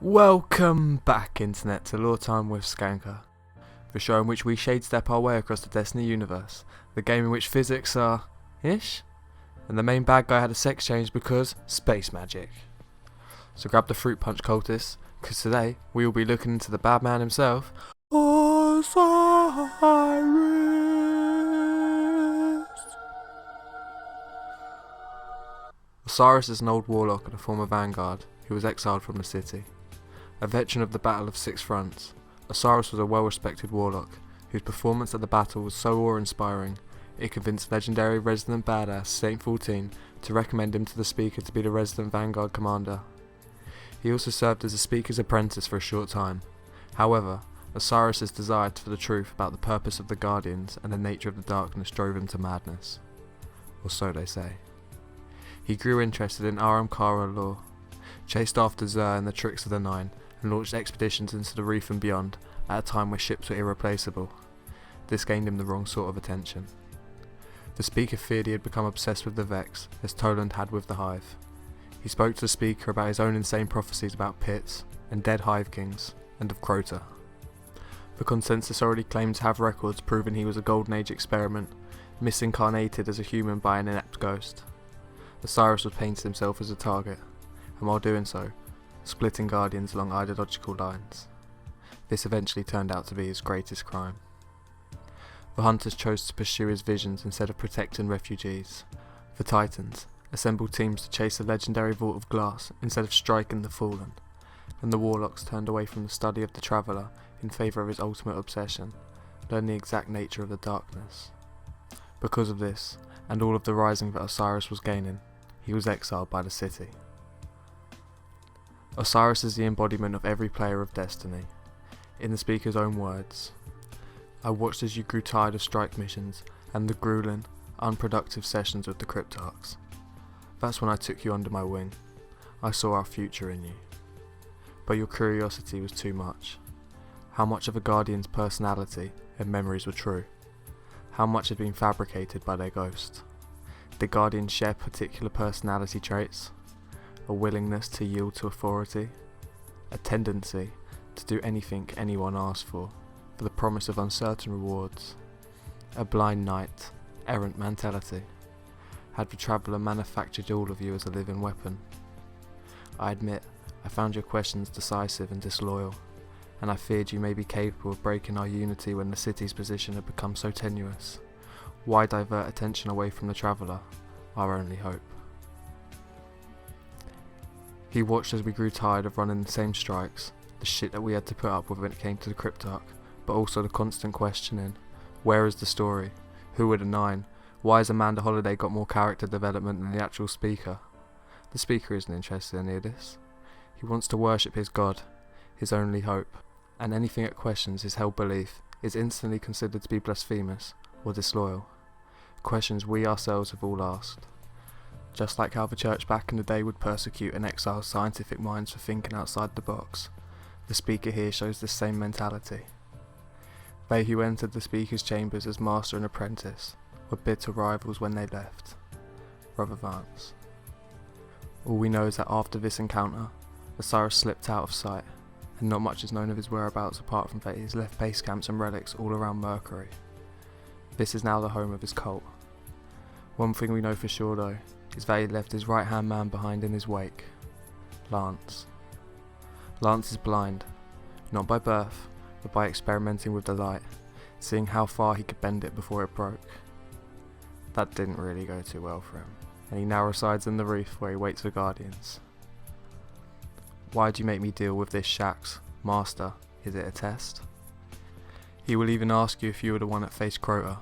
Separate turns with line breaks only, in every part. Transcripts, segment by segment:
Welcome back, Internet, to Lore Time with Skanka, the show in which we shade-step our way across the Destiny universe, the game in which physics are ish, and the main bad guy had a sex change because space magic. So grab the fruit punch, cultists, because today we will be looking into the bad man himself, Osiris. Osiris is an old warlock and a former vanguard who was exiled from the city. A veteran of the Battle of Six Fronts, Osiris was a well-respected warlock whose performance at the battle was so awe-inspiring it convinced legendary resident badass Saint 14 to recommend him to the Speaker to be the resident vanguard commander. He also served as the Speaker's apprentice for a short time. However, Osiris' desire for the truth about the purpose of the Guardians and the nature of the darkness drove him to madness. Or so they say. He grew interested in Aramkara lore, chased after Xur and the tricks of the Nine, and launched expeditions into the reef and beyond at a time where ships were irreplaceable. This gained him the wrong sort of attention. The Speaker feared he had become obsessed with the Vex, as Toland had with the Hive. He spoke to the Speaker about his own insane prophecies about pits, and dead Hive Kings, and of Crota. The consensus already claimed to have records proving he was a Golden Age experiment, misincarnated as a human by an inept ghost. Osiris was painting himself as a target, and while doing so, splitting Guardians along ideological lines. This eventually turned out to be his greatest crime. The Hunters chose to pursue his visions instead of protecting refugees. The Titans assembled teams to chase a legendary vault of glass instead of striking the fallen, and the Warlocks turned away from the study of the Traveller in favour of his ultimate obsession, learning the exact nature of the darkness. Because of this, and all of the rising that Osiris was gaining, he was exiled by the city. Osiris is the embodiment of every player of Destiny. In the Speaker's own words, "I watched as you grew tired of strike missions and the grueling, unproductive sessions with the Cryptarchs. That's when I took you under my wing. I saw our future in you. But your curiosity was too much. How much of a Guardian's personality and memories were true? How much had been fabricated by their ghost? Did Guardians share particular personality traits? A willingness to yield to authority? A tendency to do anything anyone asked for the promise of uncertain rewards? A blind knight, errant mentality? Had the Traveller manufactured all of you as a living weapon? I admit, I found your questions decisive and disloyal, and I feared you may be capable of breaking our unity when the city's position had become so tenuous. Why divert attention away from the Traveller, our only hope?" He watched as we grew tired of running the same strikes, the shit that we had to put up with when it came to the Cryptarch, but also the constant questioning, where is the story? Who are the Nine? Why has Amanda Holiday got more character development than the actual Speaker? The Speaker isn't interested in any of this. He wants to worship his god, his only hope, and anything that questions his held belief is instantly considered to be blasphemous or disloyal. Questions we ourselves have all asked. Just like how the Church back in the day would persecute and exile scientific minds for thinking outside the box, the Speaker here shows the same mentality. They who entered the Speaker's chambers as master and apprentice were bitter rivals when they left. Brother Vance. All we know is that after this encounter, Osiris slipped out of sight, and not much is known of his whereabouts apart from that he has left base camps and relics all around Mercury. This is now the home of his cult. One thing we know for sure though, is that he left his right-hand man behind in his wake, Lance. Lance is blind, not by birth, but by experimenting with the light, seeing how far he could bend it before it broke. That didn't really go too well for him, and he now resides in the reef where he waits for Guardians. "Why do you make me deal with this, Shax? Master, is it a test?" He will even ask you if you were the one that faced Crota.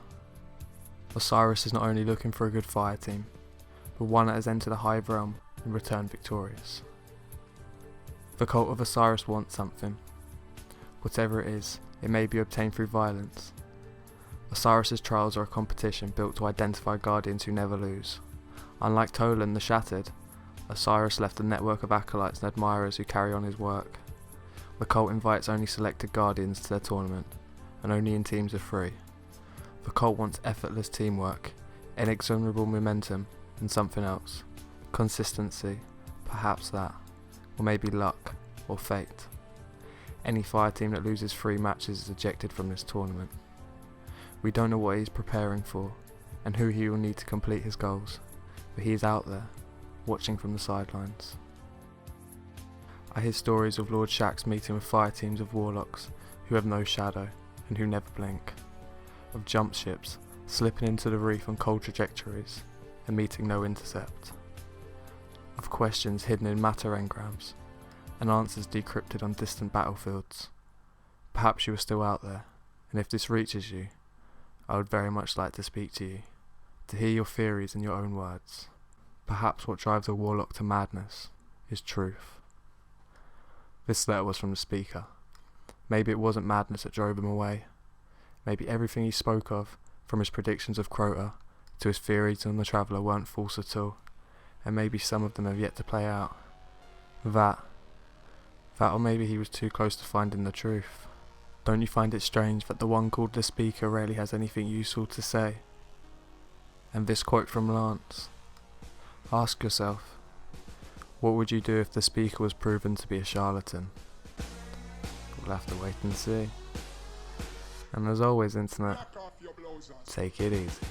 Osiris is not only looking for a good fire team, but one that has entered a Hive realm and returned victorious. The cult of Osiris wants something. Whatever it is, it may be obtained through violence. Osiris' trials are a competition built to identify Guardians who never lose. Unlike Toland the Shattered, Osiris left a network of acolytes and admirers who carry on his work. The cult invites only selected Guardians to their tournament, and only in teams of 3. The cult wants effortless teamwork, inexorable momentum, and something else. Consistency, perhaps that, or maybe luck, or fate. Any fire team that loses 3 matches is ejected from this tournament. We don't know what he's preparing for, and who he will need to complete his goals, but he is out there, watching from the sidelines. I hear stories of Lord Shaxx meeting with fire teams of warlocks who have no shadow and who never blink, of jump ships slipping into the reef on cold trajectories and meeting no intercept, of questions hidden in matter engrams and answers decrypted on distant battlefields. Perhaps you are still out there, and if this reaches you, I would very much like to speak to you, to hear your theories in your own words. Perhaps what drives a warlock to madness is truth. This letter was from the speaker. Maybe it wasn't madness that drove him away. Maybe everything he spoke of, from his predictions of Crota to his theories on the Traveller, weren't false at all, and maybe some of them have yet to play out. That or maybe he was too close to finding the truth. Don't you find it strange that the one called the speaker rarely has anything useful to say? And this quote from Lance. Ask yourself, what would you do if the speaker was proven to be a charlatan? We'll have to wait and see. And as always, internet, take it easy.